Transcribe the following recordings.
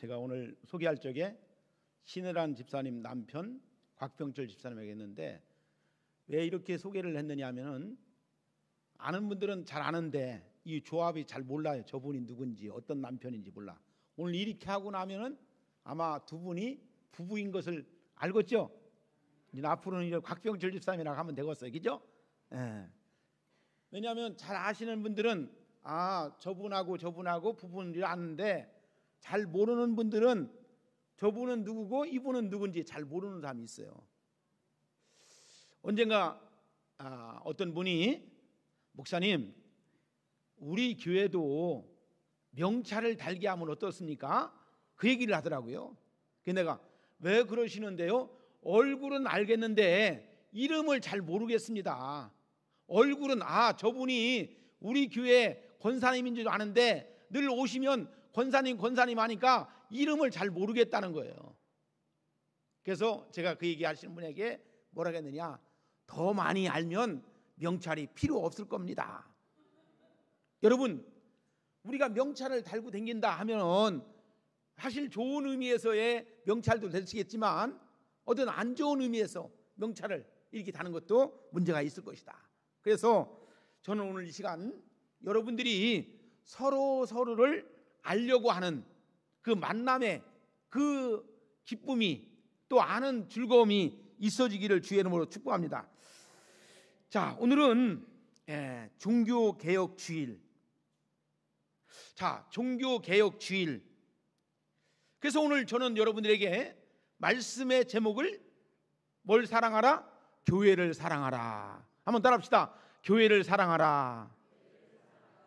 제가 오늘 소개할 적에 신혜란 집사님 남편 곽병철 집사님에게 했는데, 왜 이렇게 소개를 했느냐 하면은 아는 분들은 잘 아는데 이 조합이 잘 몰라요. 저분이 누군지 어떤 남편인지 몰라. 오늘 이렇게 하고 나면은 아마 두 분이 부부인 것을 알겠죠? 이제 앞으로는 이제 곽병철 집사님이라고 하면 되겠어요, 그죠? 예. 왜냐하면 잘 아시는 분들은 저분하고 부부인 줄 아는데, 잘 모르는 분들은 저분은 누구고 이분은 누군지 잘 모르는 사람이 있어요. 언젠가 어떤 분이, 목사님, 우리 교회도 명찰을 달게 하면 어떻습니까? 그 얘기를 하더라고요. 그래서 내가 왜 그러시는데요? 얼굴은 알겠는데 이름을 잘 모르겠습니다. 얼굴은 저분이 우리 교회 권사님인 줄 아는데 늘 오시면 권사님 하니까 이름을 잘 모르겠다는 거예요. 그래서 제가 그 얘기 하시는 분에게 뭐라고 했느냐, 더 많이 알면 명찰이 필요 없을 겁니다. 여러분, 우리가 명찰을 달고 다닌다 하면 사실 좋은 의미에서의 명찰도 될 수 있겠지만 어떤 안 좋은 의미에서 명찰을 이렇게 다는 것도 문제가 있을 것이다. 그래서 저는 오늘 이 시간 여러분들이 서로를 알려고 하는 그 만남의 그 기쁨이, 또 아는 즐거움이 있어지기를 주의 이름으로 축복합니다. 자, 오늘은 종교개혁 주일. 자, 종교개혁 주일. 그래서 오늘 저는 여러분들에게 말씀의 제목을 뭘 사랑하라? 교회를 사랑하라. 한번 따라합시다. 교회를 사랑하라.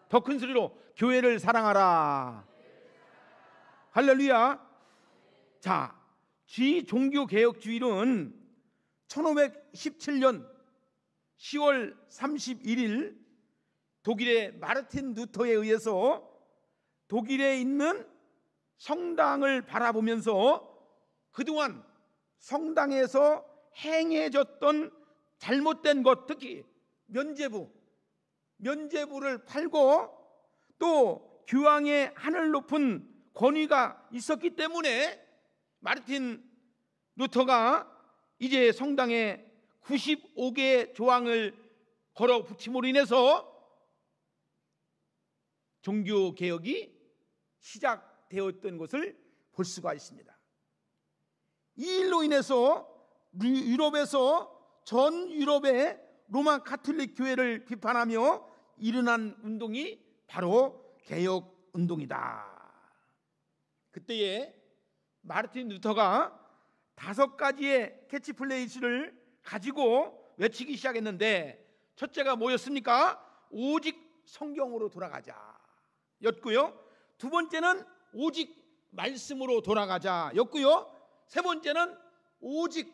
더 큰 소리로 교회를 사랑하라. 할렐루야. 자, 종교개혁주일은 1517년 10월 31일 독일의 마르틴 루터에 의해서 독일에 있는 성당을 바라보면서 그동안 성당에서 행해졌던 잘못된 것, 특히 면죄부를 팔고 또 교황의 하늘 높은 권위가 있었기 때문에 마르틴 루터가 이제 성당에 95개의 조항을 걸어 붙임으로 인해서 종교개혁이 시작되었던 것을 볼 수가 있습니다. 이 일로 인해서 전 유럽의 로마 카톨릭 교회를 비판하며 일어난 운동이 바로 개혁운동이다. 그때에 마르틴 루터가 5가지의 캐치플레이스를 가지고 외치기 시작했는데, 첫째가 뭐였습니까? 오직 성경으로 돌아가자 였고요. 두 번째는 오직 말씀으로 돌아가자 였고요. 세 번째는 오직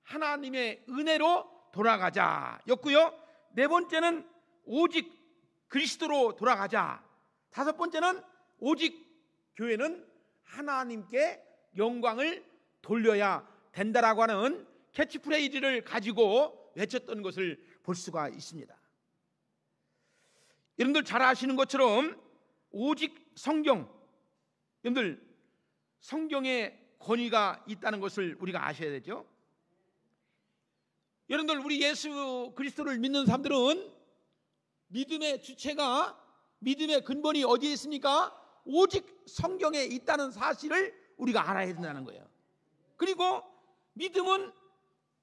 하나님의 은혜로 돌아가자 였고요. 네 번째는 오직 그리스도로 돌아가자. 다섯 번째는 오직 교회는 하나님께 영광을 돌려야 된다라고 하는 캐치프레이즈를 가지고 외쳤던 것을 볼 수가 있습니다. 여러분들 잘 아시는 것처럼 오직 성경, 여러분들 성경에 권위가 있다는 것을 우리가 아셔야 되죠. 여러분들, 우리 예수 그리스도를 믿는 사람들은 믿음의 주체가, 믿음의 근본이 어디에 있습니까? 오직 성경에 있다는 사실을 우리가 알아야 된다는 거예요. 그리고 믿음은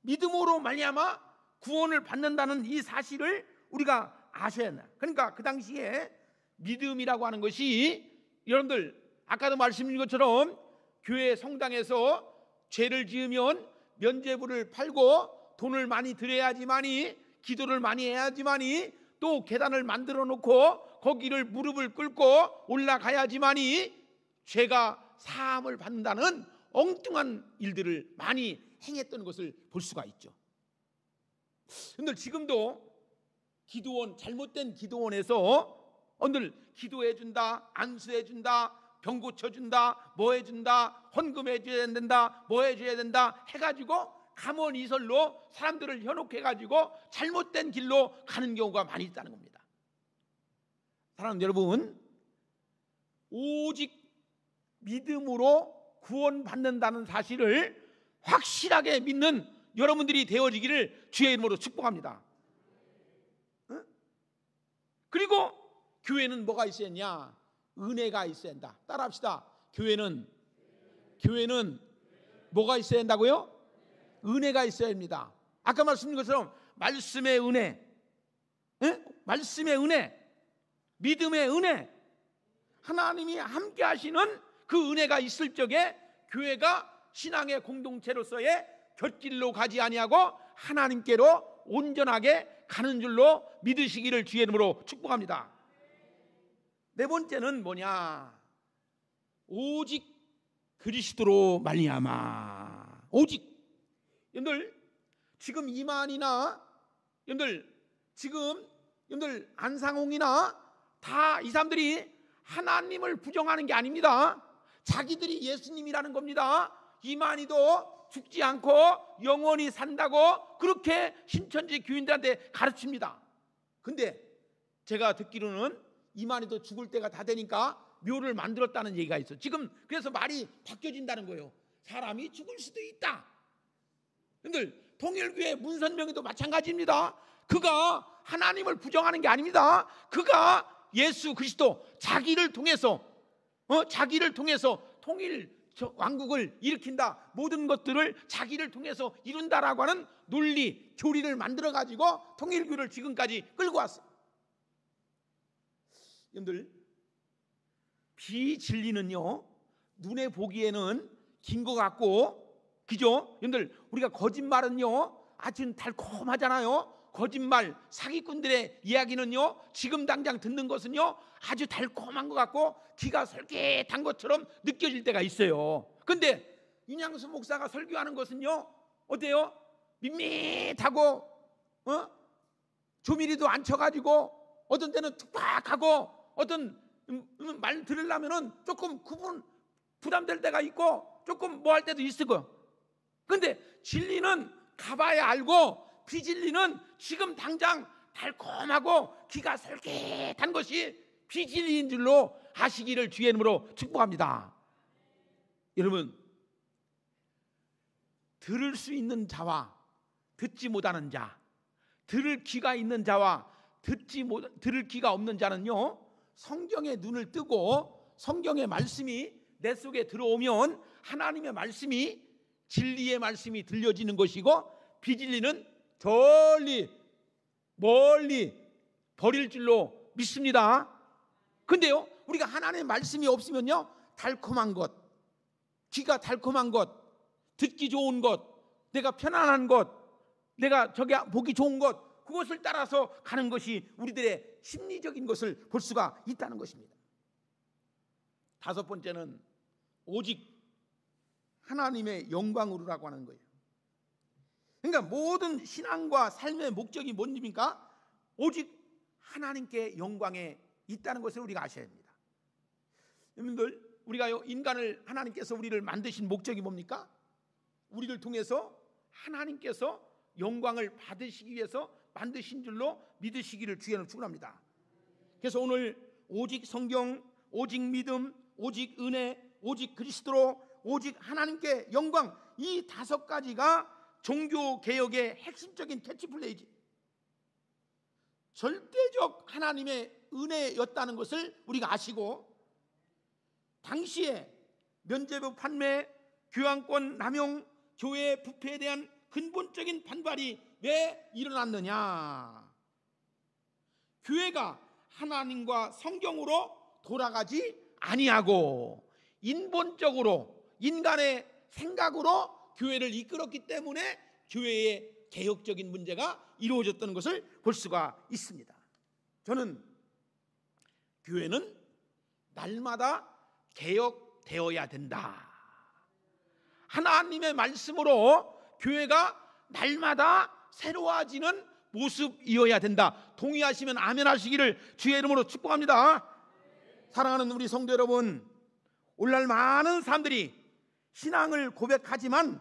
믿음으로 말미암아 구원을 받는다는 이 사실을 우리가 아셔야 한다. 그러니까 그 당시에 믿음이라고 하는 것이, 여러분들 아까도 말씀드린 것처럼 교회 성당에서 죄를 지으면 면죄부를 팔고 돈을 많이 드려야지만이, 기도를 많이 해야지만이, 또 계단을 만들어 놓고 거기를 무릎을 꿇고 올라가야지만이 죄가 사함을 받는다는 엉뚱한 일들을 많이 행했던 것을 볼 수가 있죠. 근데 지금도 기도원, 잘못된 기도원에서 오늘 기도해준다, 안수해준다, 병 고쳐준다, 뭐 해준다, 헌금해줘야 된다, 뭐 해줘야 된다 해가지고 감언이설로 사람들을 현혹해가지고 잘못된 길로 가는 경우가 많이 있다는 겁니다. 사랑하는 여러분, 오직 믿음으로 구원받는다는 사실을 확실하게 믿는 여러분들이 되어지기를 주의 이름으로 축복합니다. 그리고 교회는 뭐가 있어야 했냐? 은혜가 있어야 한다. 따라합시다. 교회는 뭐가 있어야 한다고요? 은혜가 있어야 합니다. 아까 말씀드린 것처럼 말씀의 은혜, 말씀의 은혜, 믿음의 은혜, 하나님이 함께 하시는 그 은혜가 있을 적에 교회가 신앙의 공동체로서의 곁길로 가지 아니하고 하나님께로 온전하게 가는 줄로 믿으시기를 주의 이름으로 축복합니다. 네 번째는 뭐냐? 오직 그리스도로 말미암아. 오직. 여러분들 지금 이만이나 여러분들 안상홍이나 다 이 사람들이 하나님을 부정하는 게 아닙니다. 자기들이 예수님이라는 겁니다. 이만희도 죽지 않고 영원히 산다고 그렇게 신천지 교인들한테 가르칩니다. 근데 제가 듣기로는 이만희도 죽을 때가 다 되니까 묘를 만들었다는 얘기가 있어요. 지금 그래서 말이 바뀌어진다는 거예요. 사람이 죽을 수도 있다. 여러분들 통일교회 문선명이도 마찬가지입니다. 그가 하나님을 부정하는 게 아닙니다. 그가 예수 그리스도 자기를 통해서 통일 왕국을 일으킨다, 모든 것들을 자기를 통해서 이룬다라고 하는 논리 교리를 만들어 가지고 통일교를 지금까지 끌고 왔어요. 여러분들 비진리는요 눈에 보기에는 긴 것 같고, 그죠? 여러분들 우리가 거짓말은요 아주 달콤하잖아요. 거짓말 사기꾼들의 이야기는요 지금 당장 듣는 것은요 아주 달콤한 것 같고 귀가 솔깃한 것처럼 느껴질 때가 있어요. 근데 윤양수 목사가 설교하는 것은요 어때요? 밋밋하고 조미리도 안 쳐가지고 어떤 때는 툭박하고 어떤 말 들으려면은 조금 부담될 때가 있고 조금 뭐 할 때도 있을 거예요. 근데 진리는 가봐야 알고 비진리는 지금 당장 달콤하고 귀가 솔깃한 것이 비진리인 줄로 아시기를 주의 이름으로 축복합니다. 여러분 들을 수 있는 자와 듣지 못하는 자, 들을 귀가 있는 자와 들을 귀가 없는 자는요 성경의 눈을 뜨고 성경의 말씀이 내 속에 들어오면 하나님의 말씀이 진리의 말씀이 들려지는 것이고 비진리는 멀리 버릴 줄로 믿습니다. 근데요 우리가 하나님의 말씀이 없으면요 달콤한 것, 귀가 달콤한 것, 듣기 좋은 것, 내가 편안한 것, 내가 저기 보기 좋은 것, 그것을 따라서 가는 것이 우리들의 심리적인 것을 볼 수가 있다는 것입니다. 다섯 번째는 오직 하나님의 영광으로라고 하는 거예요. 그러니까 모든 신앙과 삶의 목적이 뭔입니까? 오직 하나님께 영광에 있다는 것을 우리가 아셔야 합니다. 여러분들 우리가 인간을 하나님께서 우리를 만드신 목적이 뭡니까? 우리를 통해서 하나님께서 영광을 받으시기 위해서 만드신 줄로 믿으시기를 주의하는 축원합니다. 그래서 오늘 오직 성경, 오직 믿음, 오직 은혜, 오직 그리스도로, 오직 하나님께 영광, 이 다섯 가지가 종교 개혁의 핵심적인 캐치플레이지, 절대적 하나님의 은혜였다는 것을 우리가 아시고, 당시에 면죄부 판매, 교황권 남용, 교회 부패에 대한 근본적인 반발이 왜 일어났느냐? 교회가 하나님과 성경으로 돌아가지 아니하고 인본적으로 인간의 생각으로 교회를 이끌었기 때문에 교회의 개혁적인 문제가 이루어졌다는 것을 볼 수가 있습니다. 저는 교회는 날마다 개혁되어야 된다. 하나님의 말씀으로 교회가 날마다 새로워지는 모습이어야 된다. 동의하시면 아멘 하시기를 주의 이름으로 축복합니다. 사랑하는 우리 성도 여러분, 오늘날 많은 사람들이 신앙을 고백하지만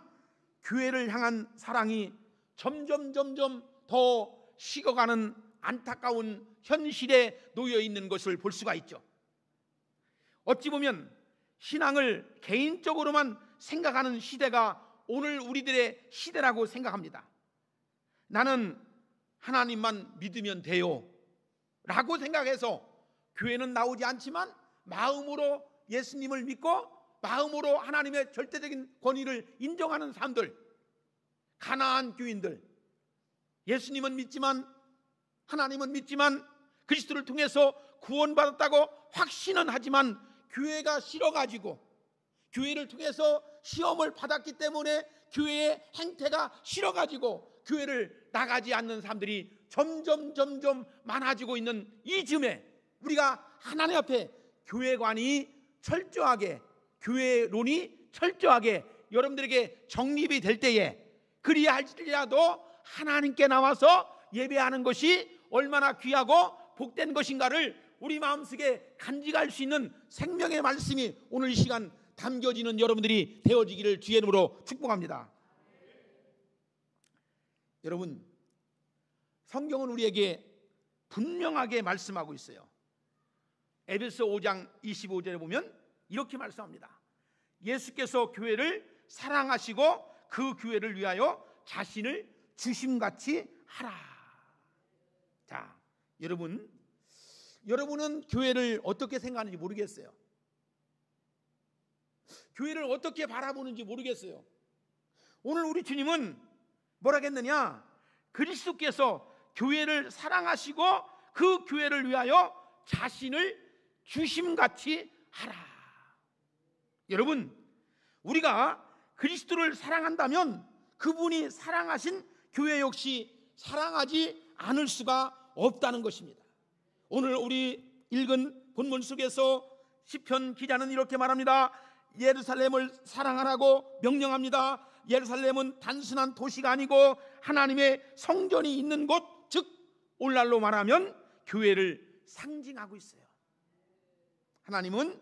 교회를 향한 사랑이 점점 더 식어가는 안타까운 현실에 놓여 있는 것을 볼 수가 있죠. 어찌 보면 신앙을 개인적으로만 생각하는 시대가 오늘 우리들의 시대라고 생각합니다. 나는 하나님만 믿으면 돼요 라고 생각해서 교회는 나오지 않지만 마음으로 예수님을 믿고 마음으로 하나님의 절대적인 권위를 인정하는 사람들, 가나안 교인들, 예수님은 믿지만, 하나님은 믿지만, 그리스도를 통해서 구원받았다고 확신은 하지만 교회가 싫어가지고, 교회를 통해서 시험을 받았기 때문에 교회의 행태가 싫어가지고 교회를 나가지 않는 사람들이 점점 많아지고 있는 이 즈음에 우리가 하나님 앞에 교회관이 철저하게, 교회론이 철저하게 여러분들에게 정립이 될 때에, 그리할지라도 하나님께 나와서 예배하는 것이 얼마나 귀하고 복된 것인가를 우리 마음속에 간직할 수 있는 생명의 말씀이 오늘 이 시간 담겨지는 여러분들이 되어지기를 주의 이름으로 축복합니다. 여러분, 성경은 우리에게 분명하게 말씀하고 있어요. 에베소 5장 25절에 보면 이렇게 말씀합니다. 예수께서 교회를 사랑하시고 그 교회를 위하여 자신을 주심같이 하라. 자, 여러분은 교회를 어떻게 생각하는지 모르겠어요. 교회를 어떻게 바라보는지 모르겠어요. 오늘 우리 주님은 뭐라겠느냐? 그리스도께서 교회를 사랑하시고 그 교회를 위하여 자신을 주심같이 하라. 여러분, 우리가 그리스도를 사랑한다면 그분이 사랑하신 교회 역시 사랑하지 않을 수가 없다는 것입니다. 오늘 우리 읽은 본문 속에서 시편 기자는 이렇게 말합니다. 예루살렘을 사랑하라고 명령합니다. 예루살렘은 단순한 도시가 아니고 하나님의 성전이 있는 곳, 즉 오늘날로 말하면 교회를 상징하고 있어요. 하나님은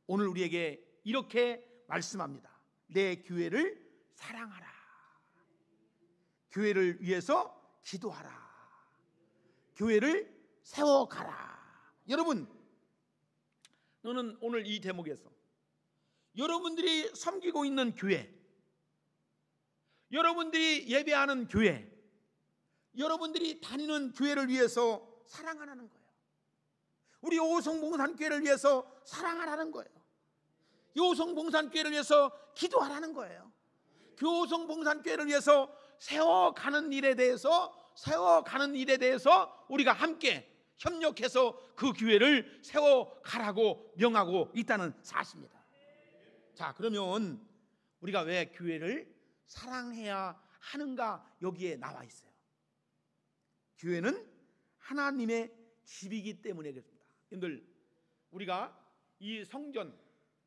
오늘 우리에게 이렇게 말씀합니다. 내 교회를 사랑하라. 교회를 위해서 기도하라. 교회를 세워가라. 여러분, 저는 오늘 이 대목에서 여러분들이 섬기고 있는 교회, 여러분들이 예배하는 교회, 여러분들이 다니는 교회를 위해서 사랑하라는 거예요. 우리 오송봉산교회를 위해서 사랑하라는 거예요. 오송봉산교회를 위해서 기도하라는 거예요. 오송봉산교회를 위해서 세워가는 일에 대해서 우리가 함께 협력해서 그 교회를 세워가라고 명하고 있다는 사실입니다. 자, 그러면 우리가 왜 교회를 사랑해야 하는가 여기에 나와 있어요. 교회는 하나님의 집이기 때문에 그렇습니다. 여러분들, 우리가 이 성전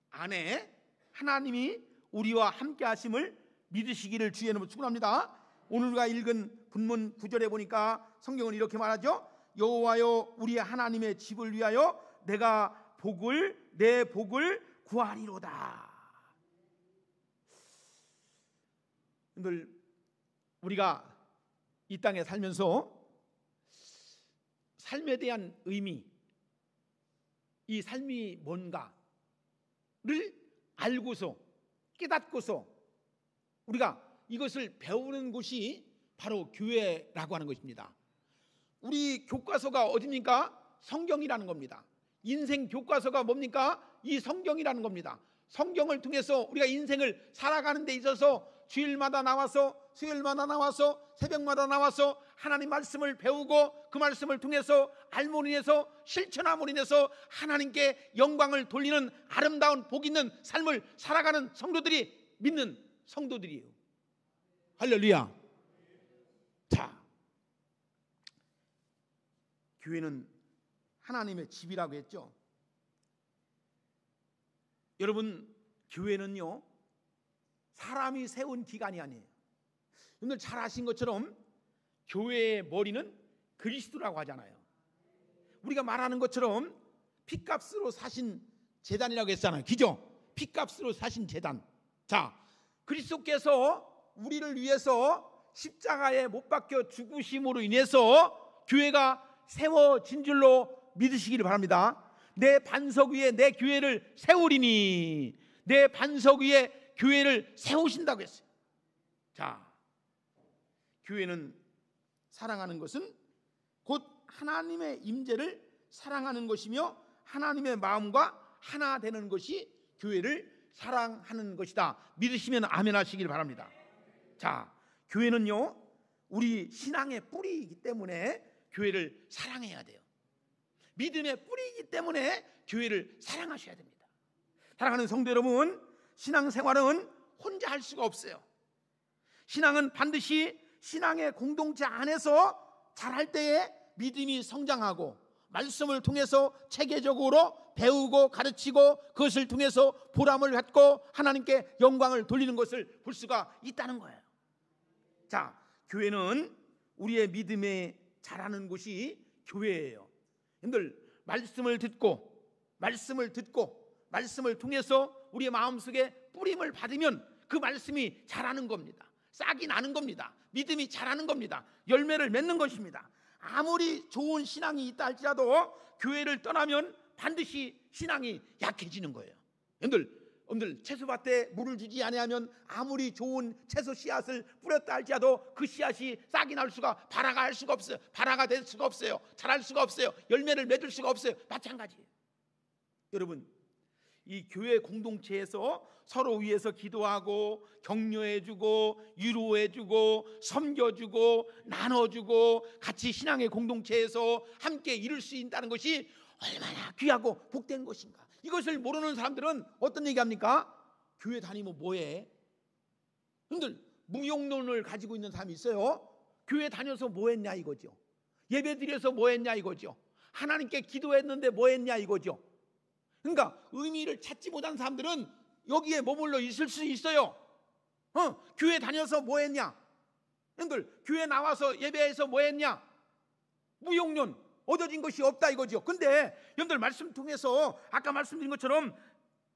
안에 하나님이 우리와 함께 하심을 믿으시기를 주의 이름으로 축원합니다. 오늘 우리가 읽은 본문 9절에 보니까 성경은 이렇게 말하죠. 여호와여 우리 하나님의 집을 위하여 내가 내 복을 구하리로다. 여러분들, 우리가 이 땅에 살면서 삶에 대한 의미, 이 삶이 뭔가를 알고서 깨닫고서 우리가 이것을 배우는 곳이 바로 교회라고 하는 것입니다. 우리 교과서가 어디입니까? 성경이라는 겁니다. 인생 교과서가 뭡니까? 이 성경이라는 겁니다. 성경을 통해서 우리가 인생을 살아가는 데 있어서 주일마다 나와서, 수요일마다 나와서, 새벽마다 나와서 하나님 말씀을 배우고 그 말씀을 통해서 알므로 인해서 실천함으로 인해서 하나님께 영광을 돌리는 아름다운 복 있는 삶을 살아가는 성도들이, 믿는 성도들이에요. 할렐루야. 자, 교회는 하나님의 집이라고 했죠. 여러분, 교회는요 사람이 세운 기관이 아니에요. 여러분들 잘 아신 것처럼 교회의 머리는 그리스도라고 하잖아요. 우리가 말하는 것처럼 피값으로 사신 제단이라고 했잖아요. 그죠? 피값으로 사신 제단. 자, 그리스도께서 우리를 위해서 십자가에 못 박혀 죽으심으로 인해서 교회가 세워진 줄로 믿으시기를 바랍니다. 내 반석 위에 내 교회를 세우리니, 내 반석 위에 교회를 세우신다고 했어요. 자, 교회는 사랑하는 것은 곧 하나님의 임재를 사랑하는 것이며 하나님의 마음과 하나 되는 것이 교회를 사랑하는 것이다. 믿으시면 아멘 하시길 바랍니다. 자, 교회는요, 우리 신앙의 뿌리이기 때문에 교회를 사랑해야 돼요. 믿음의 뿌리이기 때문에 교회를 사랑하셔야 됩니다. 사랑하는 성도 여러분, 신앙생활은 혼자 할 수가 없어요. 신앙은 반드시 신앙의 공동체 안에서 잘할 때에 믿음이 성장하고 말씀을 통해서 체계적으로 배우고 가르치고 그것을 통해서 보람을 갖고 하나님께 영광을 돌리는 것을 볼 수가 있다는 거예요. 자, 교회는 우리의 믿음에 자라는 곳이 교회예요. 여러분들, 말씀을 듣고 말씀을 통해서 우리의 마음속에 뿌림을 받으면 그 말씀이 자라는 겁니다. 싹이 나는 겁니다. 믿음이 자라는 겁니다. 열매를 맺는 것입니다. 아무리 좋은 신앙이 있다 할지라도 교회를 떠나면 반드시 신앙이 약해지는 거예요. 여러분들 채소밭에 물을 주지 아니하면 아무리 좋은 채소 씨앗을 뿌렸다 할지라도 그 씨앗이 싹이 날 수가, 발화가 할 수가 없어요. 발화가 될 수가 없어요. 자랄 수가 없어요. 열매를 맺을 수가 없어요. 마찬가지예요. 여러분, 이 교회 공동체에서 서로 위해서 기도하고 격려해주고 위로해주고 섬겨주고 나눠주고 같이 신앙의 공동체에서 함께 이룰 수 있다는 것이 얼마나 귀하고 복된 것인가. 이것을 모르는 사람들은 어떤 얘기합니까? 교회 다니면 뭐해? 여러분들, 무용론을 가지고 있는 사람이 있어요. 교회 다녀서 뭐했냐 이거죠. 예배 드려서 뭐했냐 이거죠. 하나님께 기도했는데 뭐했냐 이거죠. 그러니까 의미를 찾지 못한 사람들은 여기에 머물러 있을 수 있어요. 교회 다녀서 뭐했냐? 여러분들, 교회 나와서 예배해서 뭐했냐? 무용론, 얻어진 것이 없다 이거죠. 근데 여러분들, 말씀 통해서 아까 말씀드린 것처럼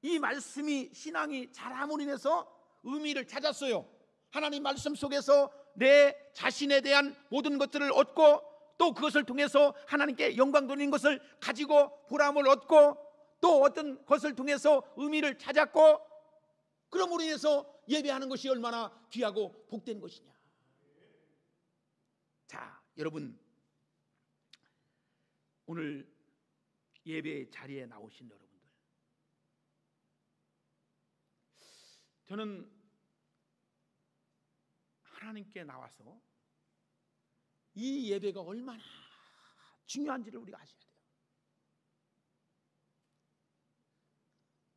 이 말씀이 신앙이 자람으로 인해서 의미를 찾았어요. 하나님 말씀 속에서 내 자신에 대한 모든 것들을 얻고 또 그것을 통해서 하나님께 영광 돌리는 것을 가지고 보람을 얻고 또 어떤 것을 통해서 의미를 찾았고, 그러므로 인해서 예배하는 것이 얼마나 귀하고 복된 것이냐. 자, 여러분, 오늘 예배 자리에 나오신 여러분들, 저는 하나님께 나와서 이 예배가 얼마나 중요한지를 우리가 아셔야 돼요.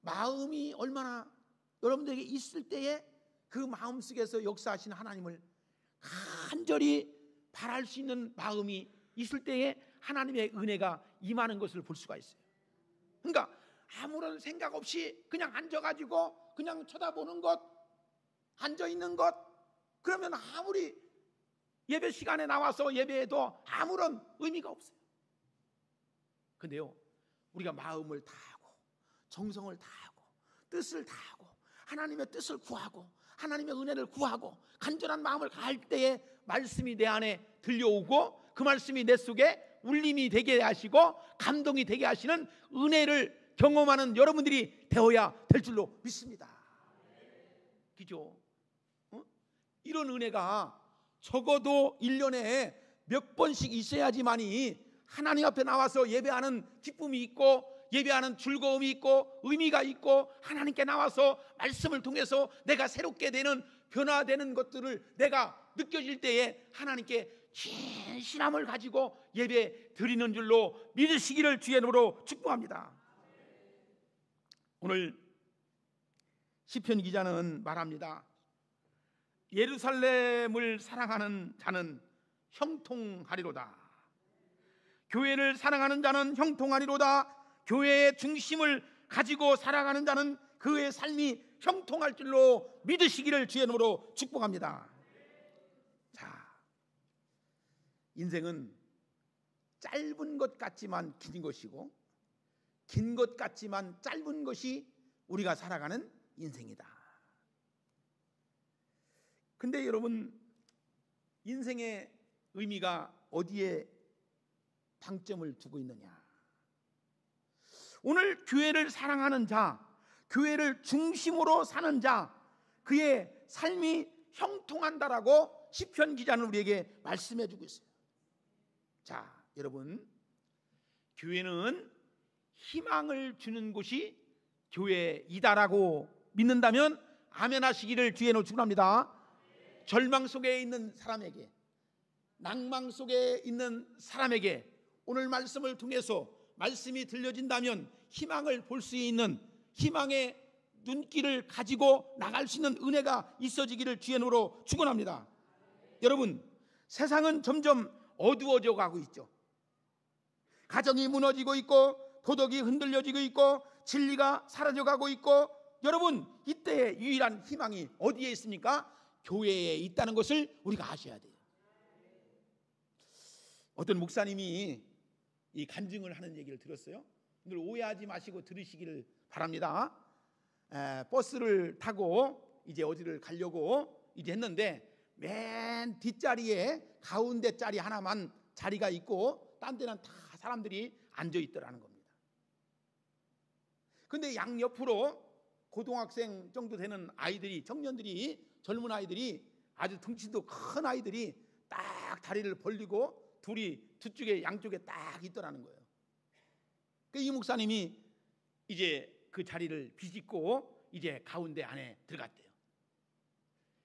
마음이 얼마나 여러분들에게 있을 때에 그 마음 속에서 역사하시는 하나님을 간절히 바랄 수 있는 마음이 있을 때에 하나님의 은혜가 임하는 것을 볼 수가 있어요. 그러니까 아무런 생각 없이 그냥 앉아가지고 그냥 쳐다보는 것, 앉아있는 것, 그러면 아무리 예배 시간에 나와서 예배해도 아무런 의미가 없어요. 근데요, 우리가 마음을 다하고 정성을 다하고 뜻을 다하고 하나님의 뜻을 구하고 하나님의 은혜를 구하고 간절한 마음을 가할 때에 말씀이 내 안에 들려오고 그 말씀이 내 속에 울림이 되게 하시고 감동이 되게 하시는 은혜를 경험하는 여러분들이 되어야 될 줄로 믿습니다. 그죠? 이런 은혜가 적어도 1년에 몇 번씩 있어야지만이 하나님 앞에 나와서 예배하는 기쁨이 있고 예배하는 즐거움이 있고 의미가 있고 하나님께 나와서 말씀을 통해서 내가 새롭게 되는 변화되는 것들을 내가 느껴질 때에 하나님께 진실함을 가지고 예배 드리는 줄로 믿으시기를 주의 이름으로 축복합니다. 오늘 시편 기자는 말합니다. 예루살렘을 사랑하는 자는 형통하리로다. 교회를 사랑하는 자는 형통하리로다. 교회의 중심을 가지고 살아가는 자는 그의 삶이 형통할 줄로 믿으시기를 주의 이름으로 축복합니다. 자, 인생은 짧은 것 같지만 긴 것이고 긴 것 같지만 짧은 것이 우리가 살아가는 인생이다. 근데 여러분, 인생의 의미가 어디에 방점을 두고 있느냐? 오늘 교회를 사랑하는 자, 교회를 중심으로 사는 자, 그의 삶이 형통한다라고 시편 기자는 우리에게 말씀해 주고 있어요. 자, 여러분, 교회는 희망을 주는 곳이 교회이다라고 믿는다면 아멘 하시기를 주의 이름으로 축원합니다. 절망 속에 있는 사람에게, 낭망 속에 있는 사람에게 오늘 말씀을 통해서 말씀이 들려진다면 희망을 볼 수 있는, 희망의 눈길을 가지고 나갈 수 있는 은혜가 있어지기를 주의 이름으로 축원합니다. 여러분, 세상은 점점 어두워져 가고 있죠. 가정이 무너지고 있고, 도덕이 흔들려지고 있고, 진리가 사라져가고 있고, 여러분, 이때의 유일한 희망이 어디에 있습니까? 교회에 있다는 것을 우리가 아셔야 돼요. 어떤 목사님이 이 간증을 하는 얘기를 들었어요. 오늘 오해하지 마시고 들으시기를 바랍니다. 버스를 타고 이제 어디를 가려고 이제 했는데, 맨 뒷자리에 가운데 자리 하나만 자리가 있고 딴 데는 다 사람들이 앉아 있더라는 겁니다. 근데 양옆으로 고등학생 정도 되는 아이들이, 청년들이, 젊은 아이들이, 아주 등치도 큰 아이들이 딱 다리를 벌리고 둘이 두 쪽에, 양쪽에 딱 있더라는 거예요. 이 목사님이 이제 그 자리를 비집고 이제 가운데 안에 들어갔대요.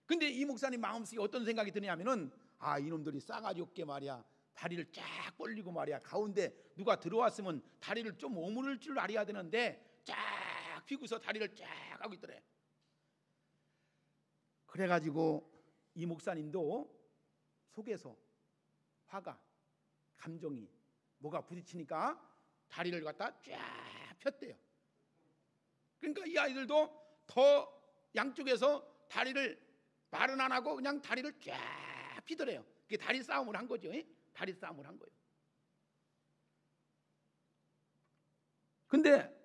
근데 이 목사님 마음속에 어떤 생각이 드냐면은, 이놈들이 싸가지 없게 말이야, 다리를 쫙 벌리고 말이야, 가운데 누가 들어왔으면 다리를 좀 오므릴 줄 알아야 되는데 쫙 피고서 다리를 쫙 하고 있더래. 그래가지고 이 목사님도 속에서 화가, 감정이 뭐가 부딪히니까 다리를 갖다 쫙 폈대요. 그러니까 이 아이들도 더 양쪽에서 다리를 말은 안 하고 그냥 다리를 쫙 피더래요. 그게 다리 싸움을 한 거죠. 다리 싸움을 한 거예요. 근데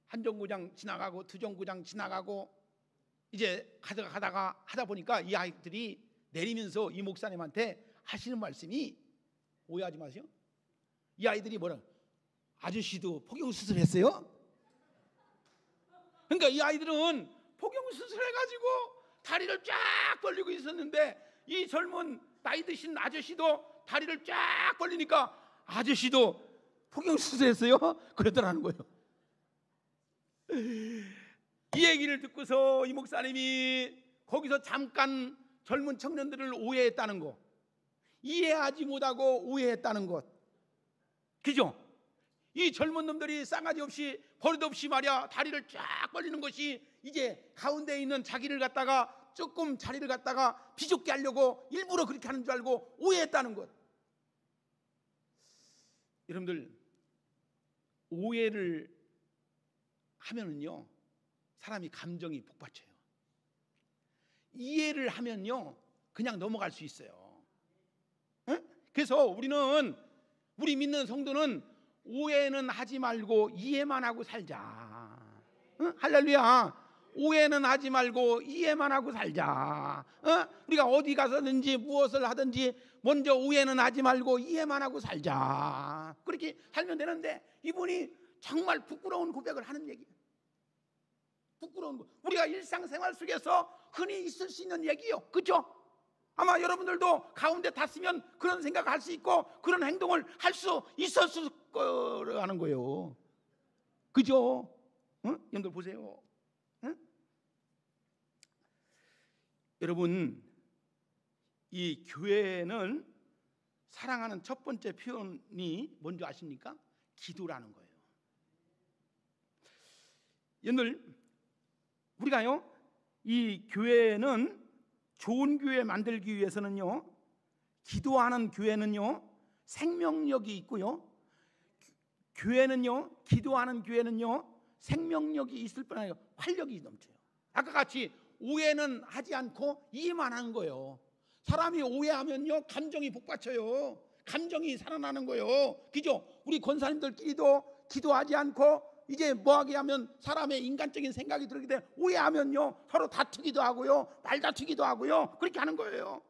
한 정구장 지나가고 두 정구장 지나가고 이제 가다가 하다 보니까 이 아이들이 내리면서 이 목사님한테 하시는 말씀이, 오해하지 마세요. 이 아이들이 뭐라, 아저씨도 포경수술 했어요? 그러니까 이 아이들은 포경수술 해가지고 다리를 쫙 벌리고 있었는데, 이 젊은 나이 드신 아저씨도 다리를 쫙 벌리니까 아저씨도 포경수술 했어요? 그러더라는 거예요. 이 얘기를 듣고서 이 목사님이 거기서 잠깐 젊은 청년들을 오해했다는 거, 이해하지 못하고 오해했다는 것, 그죠? 이 젊은 놈들이 싸가지 없이, 버릇없이 말이야 다리를 쫙 벌리는 것이 이제 가운데 있는 자기를 갖다가 조금 자리를 갖다가 비좁게 하려고 일부러 그렇게 하는 줄 알고 오해했다는 것. 여러분들, 오해를 하면은요 사람이 감정이 복받쳐요. 이해를 하면요 그냥 넘어갈 수 있어요. 그래서 우리 믿는 성도는 오해는 하지 말고 이해만 하고 살자. 할렐루야. 오해는 하지 말고 이해만 하고 살자. 우리가 어디 가서든지 무엇을 하든지 먼저 오해는 하지 말고 이해만 하고 살자. 그렇게 살면 되는데, 이분이 정말 부끄러운 고백을 하는 얘기예요. 부끄러운 거. 우리가 일상생활 속에서 흔히 있을 수 있는 얘기요. 그렇죠? 아마 여러분들도 가운데 탔으면 그런 생각을 할 수 있고 그런 행동을 할 수 있었을 거라는 거예요. 그죠? 여러분들 보세요. 여러분, 이 교회는 사랑하는 첫 번째 표현이 뭔지 아십니까? 기도라는 거예요. 여러분들, 우리가요 이 교회는, 좋은 교회 만들기 위해서는요, 기도하는 교회는요 생명력이 있고요, 교회는요, 기도하는 교회는요 생명력이 있을 뿐 아니라 활력이 넘쳐요. 아까 같이 오해는 하지 않고 이해만 하는 거예요. 사람이 오해하면요 감정이 복받쳐요. 감정이 살아나는 거예요. 그죠? 우리 권사님들끼리도 기도하지 않고 이제 뭐하게 하면 사람의 인간적인 생각이 들기 때문에 오해하면요 서로 다투기도 하고요, 말다투기도 하고요, 그렇게 하는 거예요.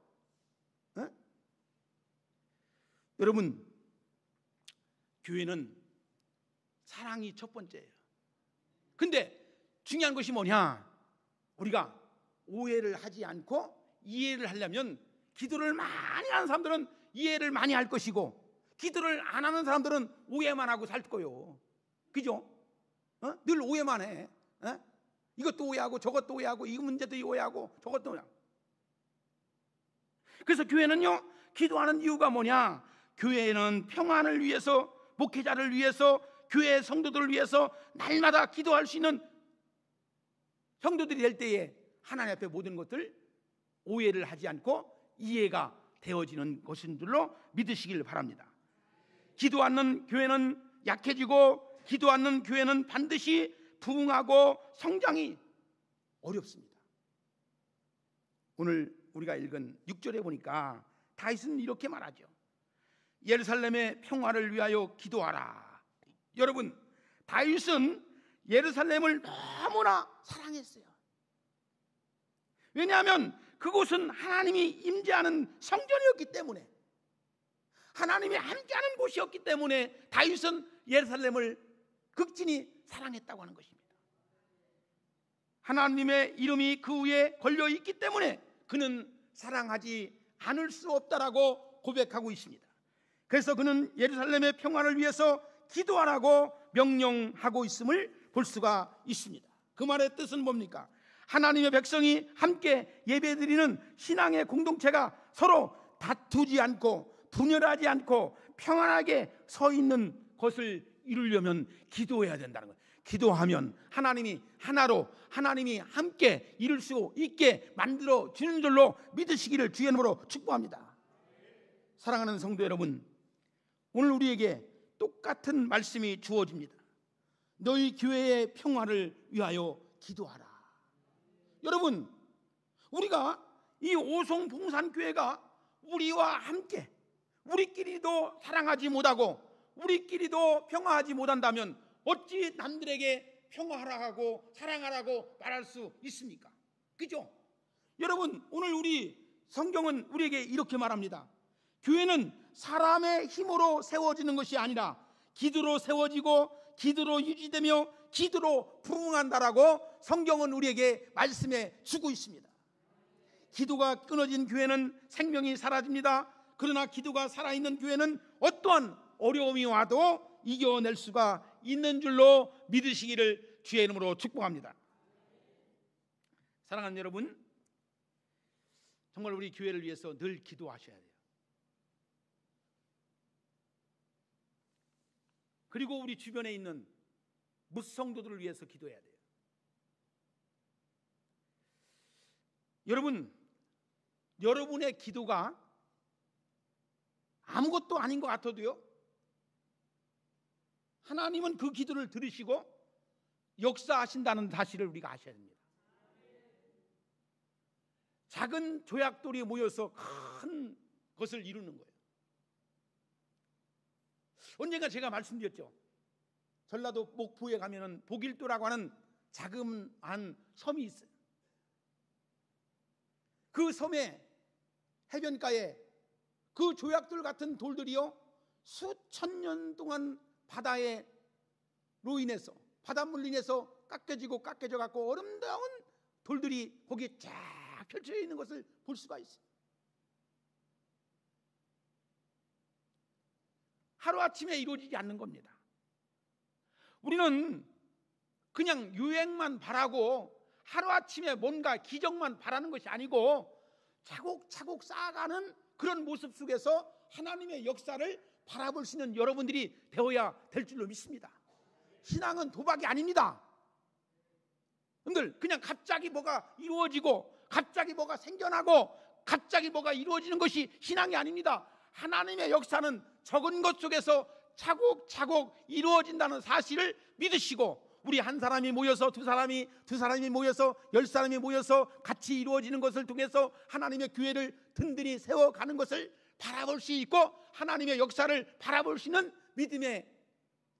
여러분, 교회는 사랑이 첫 번째예요. 근데 중요한 것이 뭐냐? 우리가 오해를 하지 않고 이해를 하려면 기도를 많이 하는 사람들은 이해를 많이 할 것이고, 기도를 안 하는 사람들은 오해만 하고 살 거예요. 그죠? 늘 오해만 해. 이것도 오해하고 저것도 오해하고 이 문제도 오해하고 저것도 오해하고. 그래서 교회는요, 기도하는 이유가 뭐냐? 교회는 평안을 위해서, 목회자를 위해서, 교회 성도들을 위해서 날마다 기도할 수 있는 성도들이 될 때에 하나님 앞에 모든 것들 오해를 하지 않고 이해가 되어지는 것인 줄로 믿으시길 바랍니다. 기도하는 교회는 약해지고, 기도하는 교회는 반드시 부흥하고 성장이 어렵습니다. 오늘 우리가 읽은 6절에 보니까 다윗은 이렇게 말하죠. 예루살렘의 평화를 위하여 기도하라. 여러분, 다윗은 예루살렘을 너무나 사랑했어요. 왜냐하면 그곳은 하나님이 임재하는 성전이었기 때문에, 하나님이 함께하는 곳이었기 때문에 다윗은 예루살렘을 극진히 사랑했다고 하는 것입니다. 하나님의 이름이 그 위에 걸려 있기 때문에 그는 사랑하지 않을 수 없다라고 고백하고 있습니다. 그래서 그는 예루살렘의 평화를 위해서 기도하라고 명령하고 있음을 볼 수가 있습니다. 그 말의 뜻은 뭡니까? 하나님의 백성이 함께 예배드리는 신앙의 공동체가 서로 다투지 않고 분열하지 않고 평안하게 서 있는 것을 이루려면 기도해야 된다는 거예요. 기도하면 하나님이 하나로, 하나님이 함께 이룰 수 있게 만들어 주는 줄로 믿으시기를 주의 이름으로 축복합니다. 사랑하는 성도 여러분, 오늘 우리에게 똑같은 말씀이 주어집니다. 너희 교회의 평화를 위하여 기도하라. 여러분, 우리가 이 오송봉산교회가 우리와 함께 우리끼리도 사랑하지 못하고 우리끼리도 평화하지 못한다면 어찌 남들에게 평화하라고 사랑하라고 말할 수 있습니까? 그죠? 여러분, 오늘 우리 성경은 우리에게 이렇게 말합니다. 교회는 사람의 힘으로 세워지는 것이 아니라 기도로 세워지고 기도로 유지되며 기도로 부흥한다라고 성경은 우리에게 말씀해 주고 있습니다. 기도가 끊어진 교회는 생명이 사라집니다. 그러나 기도가 살아있는 교회는 어떠한 어려움이 와도 이겨낼 수가 있는 줄로 믿으시기를 주의 이름으로 축복합니다. 사랑하는 여러분, 정말 우리 교회를 위해서 늘 기도하셔야 돼요. 그리고 우리 주변에 있는 무성도들을 위해서 기도해야 돼요. 여러분, 여러분의 기도가 아무것도 아닌 것 같아도요, 하나님은 그 기도를 들으시고 역사하신다는 사실을 우리가 아셔야 됩니다. 작은 조약돌이 모여서 큰 것을 이루는 거예요. 언젠가 제가 말씀드렸죠. 전라도 목포에 가면은 복일도라고 하는 자그마한 섬이 있어요. 그 섬의 해변가에 그 조약돌 같은 돌들이요, 수천 년 동안 바다로 인해서, 바닷물로 인해서 깎여지고 깎여져 갖고 아름다운 돌들이 거기에 쫙 펼쳐져 있는 것을 볼 수가 있어요. 하루아침에 이루어지지 않는 겁니다. 우리는 그냥 유행만 바라고 하루아침에 뭔가 기적만 바라는 것이 아니고 차곡차곡 쌓아가는 그런 모습 속에서 하나님의 역사를 바라볼 수 있는 여러분들이 되어야 될 줄로 믿습니다. 신앙은 도박이 아닙니다. 여러분들, 그냥 갑자기 뭐가 이루어지고 갑자기 뭐가 생겨나고 갑자기 뭐가 이루어지는 것이 신앙이 아닙니다. 하나님의 역사는 적은 것 속에서 차곡차곡 이루어진다는 사실을 믿으시고, 우리 한 사람이 모여서 두 사람이 모여서 10사람이 모여서 같이 이루어지는 것을 통해서 하나님의 교회를 든든히 세워가는 것을 바라볼 수 있고 하나님의 역사를 바라볼 수 있는 믿음의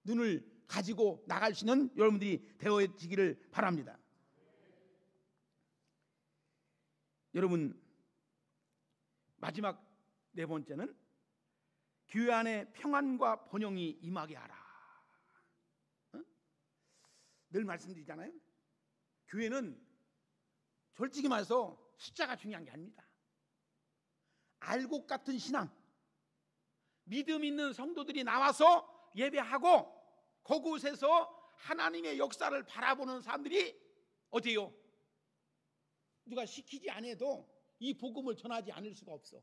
눈을 가지고 나갈 수 있는 여러분들이 되어지기를 바랍니다. 여러분, 마지막 네 번째는 교회 안에 평안과 번영이 임하게 하라. 늘 말씀드리잖아요. 교회는 솔직히 말해서 숫자가 중요한 게 아닙니다. 알곡 같은 신앙, 믿음 있는 성도들이 나와서 예배하고 그곳에서 하나님의 역사를 바라보는 사람들이 어디요? 누가 시키지 않아도 이 복음을 전하지 않을 수가 없어.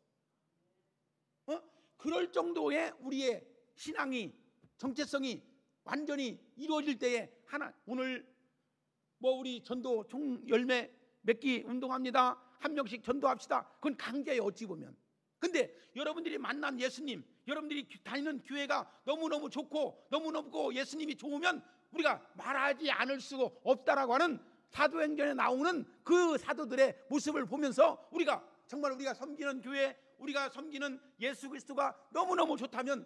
그럴 정도의 우리의 신앙이, 정체성이 완전히 이루어질 때에 오늘 우리 전도 총 열매 맺기 운동합니다. 한 명씩 전도합시다. 그건 강제예요, 어찌 보면. 근데 여러분들이 만난 예수님, 여러분들이 다니는 교회가 너무너무 좋고 너무너무 예수님이 좋으면 우리가 말하지 않을 수가 없다라고 하는 사도행전에 나오는 그 사도들의 모습을 보면서 우리가 정말 우리가 섬기는 교회, 우리가 섬기는 예수 그리스도가 너무너무 좋다면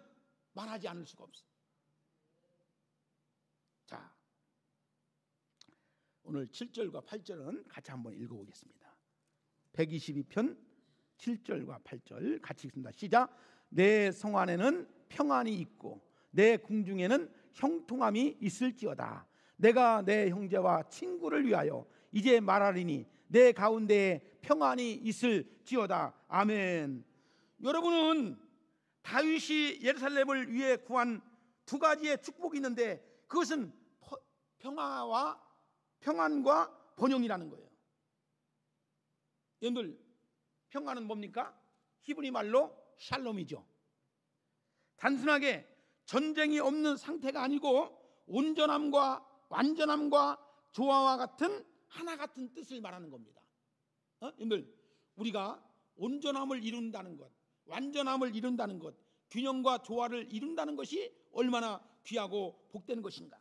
말하지 않을 수가 없어요. 자, 오늘 7절과 8절은 같이 한번 읽어보겠습니다. 122편 7절과 8절 같이 읽습니다. 시작. 내 성 안에는 평안이 있고 내 궁중에는 형통함이 있을지어다. 내가 내 형제와 친구를 위하여 이제 말하리니 내 가운데에 평안이 있을지어다. 아멘. 여러분은 다윗이 예루살렘을 위해 구한 두 가지의 축복이 있는데 그것은 평안과 번영이라는 거예요. 여러분들, 평안은 뭡니까? 히브리 말로 샬롬이죠. 단순하게 전쟁이 없는 상태가 아니고 온전함과 완전함과 조화와 같은 하나 같은 뜻을 말하는 겁니다. 여러분들, 우리가 온전함을 이룬다는 것, 완전함을 이룬다는 것, 균형과 조화를 이룬다는 것이 얼마나 귀하고 복된 것인가.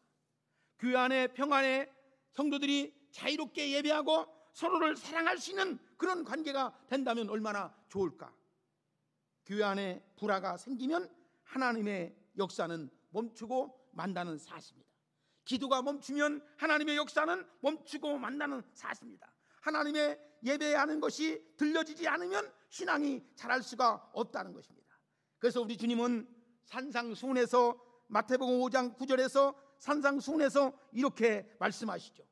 교회 안에 평안에 성도들이 자유롭게 예배하고 서로를 사랑할 수 있는 그런 관계가 된다면 얼마나 좋을까. 교회 안에 불화가 생기면 하나님의 역사는 멈추고 만다는 사실입니다. 기도가 멈추면 하나님의 역사는 멈추고 만다는 사실입니다. 하나님의 예배하는 것이 들려지지 않으면 신앙이 자랄 수가 없다는 것입니다. 그래서 우리 주님은 산상수훈에서 마태복음 5장 9절에서 산상수훈에서 이렇게 말씀하시죠.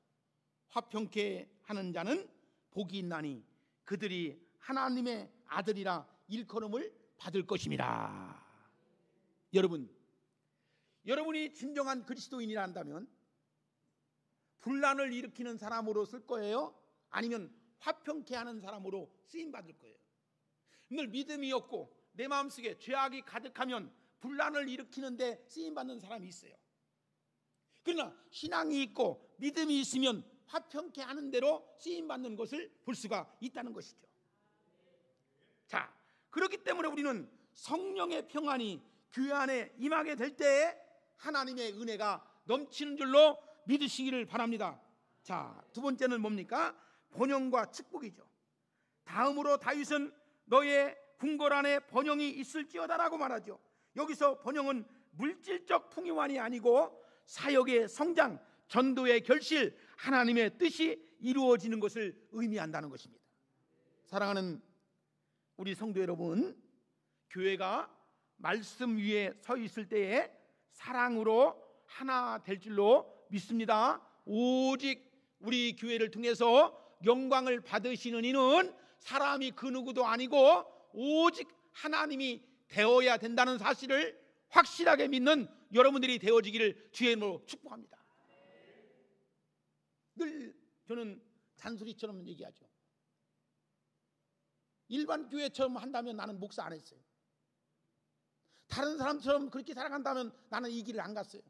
화평케 하는 자는 복이 있나니 그들이 하나님의 아들이라 일컬음을 받을 것입니다. 여러분이 진정한 그리스도인이라 한다면 분란을 일으키는 사람으로 쓸 거예요? 아니면 화평케 하는 사람으로 쓰임받을 거예요? 오늘 믿음이 없고 내 마음속에 죄악이 가득하면 분란을 일으키는데 쓰임받는 사람이 있어요. 그러나 신앙이 있고 믿음이 있으면 화평케 하는 대로 쓰임받는 것을 볼 수가 있다는 것이죠. 자, 그렇기 때문에 우리는 성령의 평안이 교회 안에 임하게 될 때에 하나님의 은혜가 넘치는 줄로 믿으시기를 바랍니다. 자, 두 번째는 뭡니까? 번영과 축복이죠. 다음으로 다윗은 너의 궁궐 안에 번영이 있을지어다라고 말하죠. 여기서 번영은 물질적 풍요만이 아니고 사역의 성장, 전도의 결실, 하나님의 뜻이 이루어지는 것을 의미한다는 것입니다. 사랑하는 우리 성도 여러분, 교회가 말씀 위에 서 있을 때에 사랑으로 하나 될 줄로 믿습니다. 오직 우리 교회를 통해서 영광을 받으시는 이는 사람이 그 누구도 아니고 오직 하나님이 되어야 된다는 사실을 확실하게 믿는 여러분들이 되어지기를 주의 이름으로 축복합니다. 늘 저는 잔소리처럼 얘기하죠. 일반 교회처럼 한다면 나는 목사 안 했어요. 다른 사람처럼 그렇게 살아간다면 나는 이 길을 안 갔어요.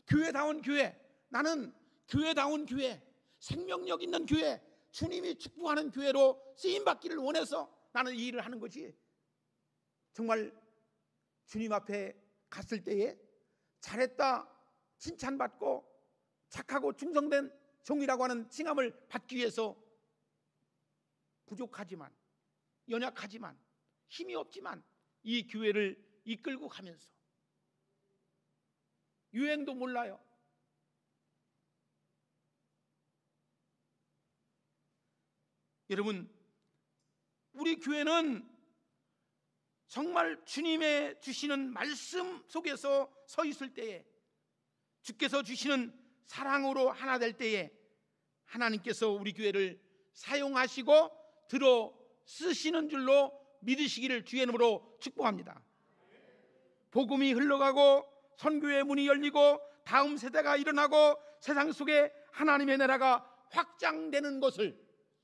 교회다운 교회, 나는 교회다운 교회, 생명력 있는 교회, 주님이 축복하는 교회로 쓰임받기를 원해서 나는 이 일을 하는 거지. 정말 주님 앞에 갔을 때에 잘했다 칭찬받고 착하고 충성된 종이라고 하는 칭함을 받기 위해서 부족하지만, 연약하지만, 힘이 없지만 이 교회를 이끌고 가면서 유행도 몰라요. 여러분, 우리 교회는 정말 주님의 주시는 말씀 속에서 서 있을 때에 주께서 주시는 사랑으로 하나 될 때에 하나님께서 우리 교회를 사용하시고 들어 쓰시는 줄로 믿으시기를 주의 이름으로 축복합니다. 복음이 흘러가고 선교의 문이 열리고 다음 세대가 일어나고 세상 속에 하나님의 나라가 확장되는 것을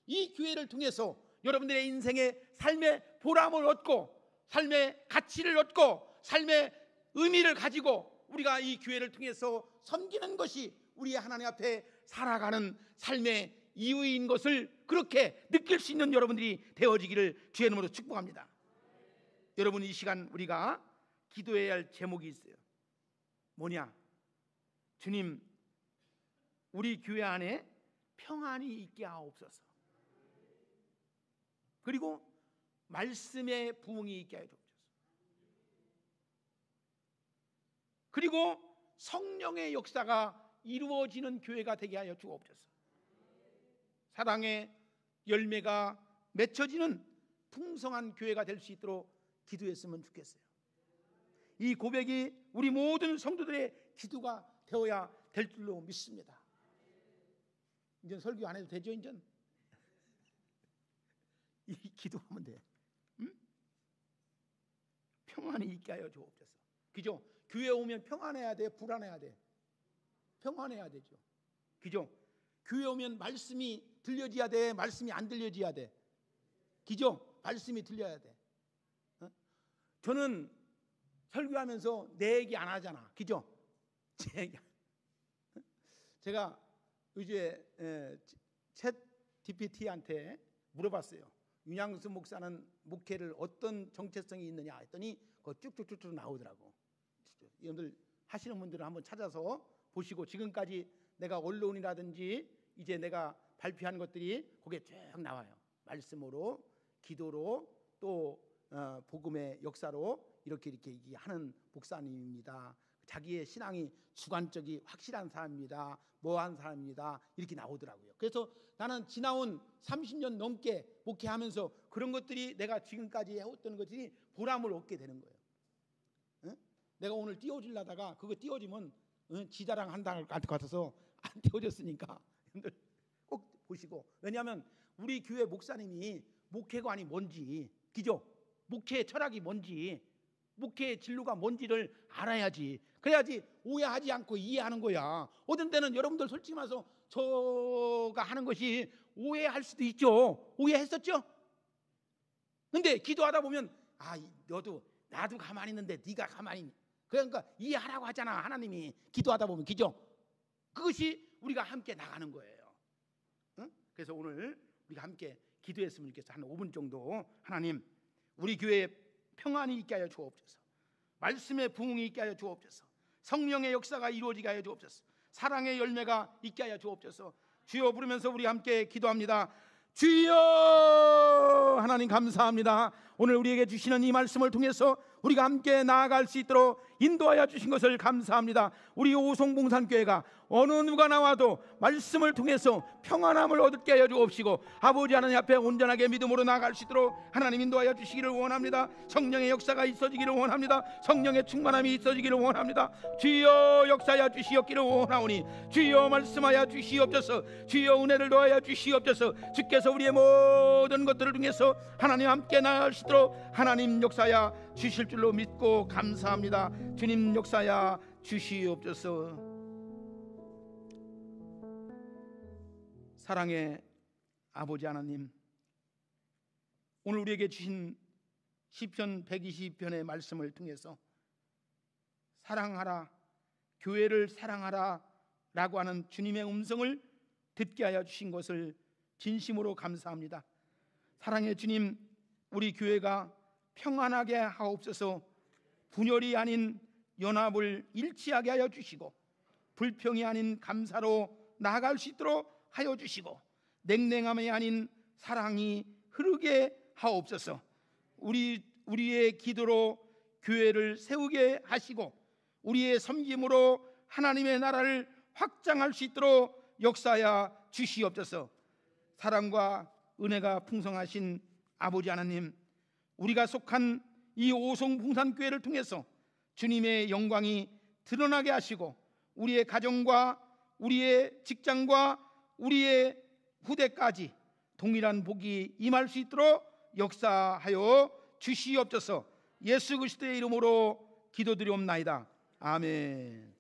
이 교회를 통해서 여러분들의 인생의 삶의 보람을 얻고 삶의 가치를 얻고 삶의 의미를 가지고 우리가 이 교회를 통해서 섬기는 것이 우리의 하나님 앞에 살아가는 삶의 이유인 것을 그렇게 느낄 수 있는 여러분들이 되어지기를 주의 이름으로 축복합니다. 여러분, 이 시간 우리가 기도해야 할 제목이 있어요. 뭐냐? 주님, 우리 교회 안에 평안이 있게 하옵소서. 그리고 말씀의 부흥이 있게 하옵소서. 그리고 성령의 역사가 이루어지는 교회가 되게 하여 주옵소서. 사랑의 열매가 맺혀지는 풍성한 교회가 될 수 있도록 기도했으면 좋겠어요. 이 고백이 우리 모든 성도들의 기도가 되어야 될 줄로 믿습니다. 이제 설교 안 해도 되죠? 이제 이 기도하면 돼. 응? 평안이 있게 하여 주옵소서. 그죠? 교회 오면 평안해야 돼? 불안해야 돼? 평안해야 되죠. 그죠? 교회 오면 말씀이 들려져야 돼? 말씀이 안 들려져야 돼? 그죠? 말씀이 들려야 돼. 어? 저는 설교하면서 내 얘기 안 하잖아. 그죠? 제 얘기. 제가 이제 챗 GPT한테 물어봤어요. 윤양수 목사는 목회를 어떤 정체성이 있느냐 했더니 그거 쭉쭉쭉쭉 나오더라고. 여러분들 하시는 분들은 한번 찾아서 보시고, 지금까지 내가 언론이라든지 이제 내가 발표한 것들이 거기에 쭉 나와요. 말씀으로, 기도로, 또 복음의 역사로 이렇게 하는 목사님입니다. 자기의 신앙이 주관적이 확실한 사람입니다. 뭐한 사람입니다. 이렇게 나오더라고요. 그래서 나는 지나온 30년 넘게 목회하면서 그런 것들이 내가 지금까지 해왔던 것들이 보람을 얻게 되는 거예요. 응? 내가 오늘 띄워주려다가 그거 띄워주면 지자랑 한다는 것 같아서 안 띄워줬으니까 여러분들 꼭 보시고. 왜냐하면 우리 교회 목사님이 목회관이 뭔지, 그죠? 목회의 철학이 뭔지, 목회의 진로가 뭔지를 알아야지. 그래야지 오해하지 않고 이해하는 거야. 어떤 때는 여러분들 솔직히 말해서 저가 하는 것이 오해할 수도 있죠. 오해했었죠? 근데 기도하다 보면 나도 가만히 있는데 네가 가만히 있니? 그러니까 이해하라고 하잖아, 하나님이. 기도하다 보면, 그죠? 그것이 우리가 함께 나가는 거예요. 응? 그래서 오늘 우리가 함께 기도했으면 좋겠어. 한 5분 정도. 하나님, 우리 교회에 평안이 있게 하여 주옵소서. 말씀의 부흥이 있게 하여 주옵소서. 성령의 역사가 이루어지게 하여 주옵소서. 사랑의 열매가 있게 하여 주옵소서. 주여 부르면서 우리 함께 기도합니다. 주여! 하나님 감사합니다. 오늘 우리에게 주시는 이 말씀을 통해서 우리가 함께 나아갈 수 있도록 인도하여 주신 것을 감사합니다. 우리 오송봉산교회가 어느 누가 나와도 말씀을 통해서 평안함을 얻게 하여 주옵시고, 아버지 하나님 앞에 온전하게 믿음으로 나아갈 수 있도록 하나님 인도하여 주시기를 원합니다. 성령의 역사가 있어지기를 원합니다. 성령의 충만함이 있어지기를 원합니다. 주여 역사하여 주시옵기를 원하오니 주여 말씀하여 주시옵소서. 주여 은혜를 더하여 주시옵소서. 주께서 우리의 모든 것들을 통해서 하나님 함께 나아갈 수 있도록 하나님 역사하여 주실 줄로 믿고 감사합니다. 주님 역사하여 주시옵소서. 사랑의 아버지 하나님, 오늘 우리에게 주신 시편 120편의 말씀을 통해서 사랑하라, 교회를 사랑하라 라고 하는 주님의 음성을 듣게 하여 주신 것을 진심으로 감사합니다. 사랑의 주님, 우리 교회가 평안하게 하옵소서. 분열이 아닌 연합을 일치하게 하여 주시고, 불평이 아닌 감사로 나아갈 수 있도록 하여 주시고, 냉랭함이 아닌 사랑이 흐르게 하옵소서. 우리의 기도로 교회를 세우게 하시고, 우리의 섬김으로 하나님의 나라를 확장할 수 있도록 역사하여 주시옵소서. 사랑과 은혜가 풍성하신 아버지 하나님, 우리가 속한 이 오송봉산교회를 통해서 주님의 영광이 드러나게 하시고 우리의 가정과 우리의 직장과 우리의 후대까지 동일한 복이 임할 수 있도록 역사하여 주시옵소서. 예수 그리스도의 이름으로 기도드리옵나이다. 아멘.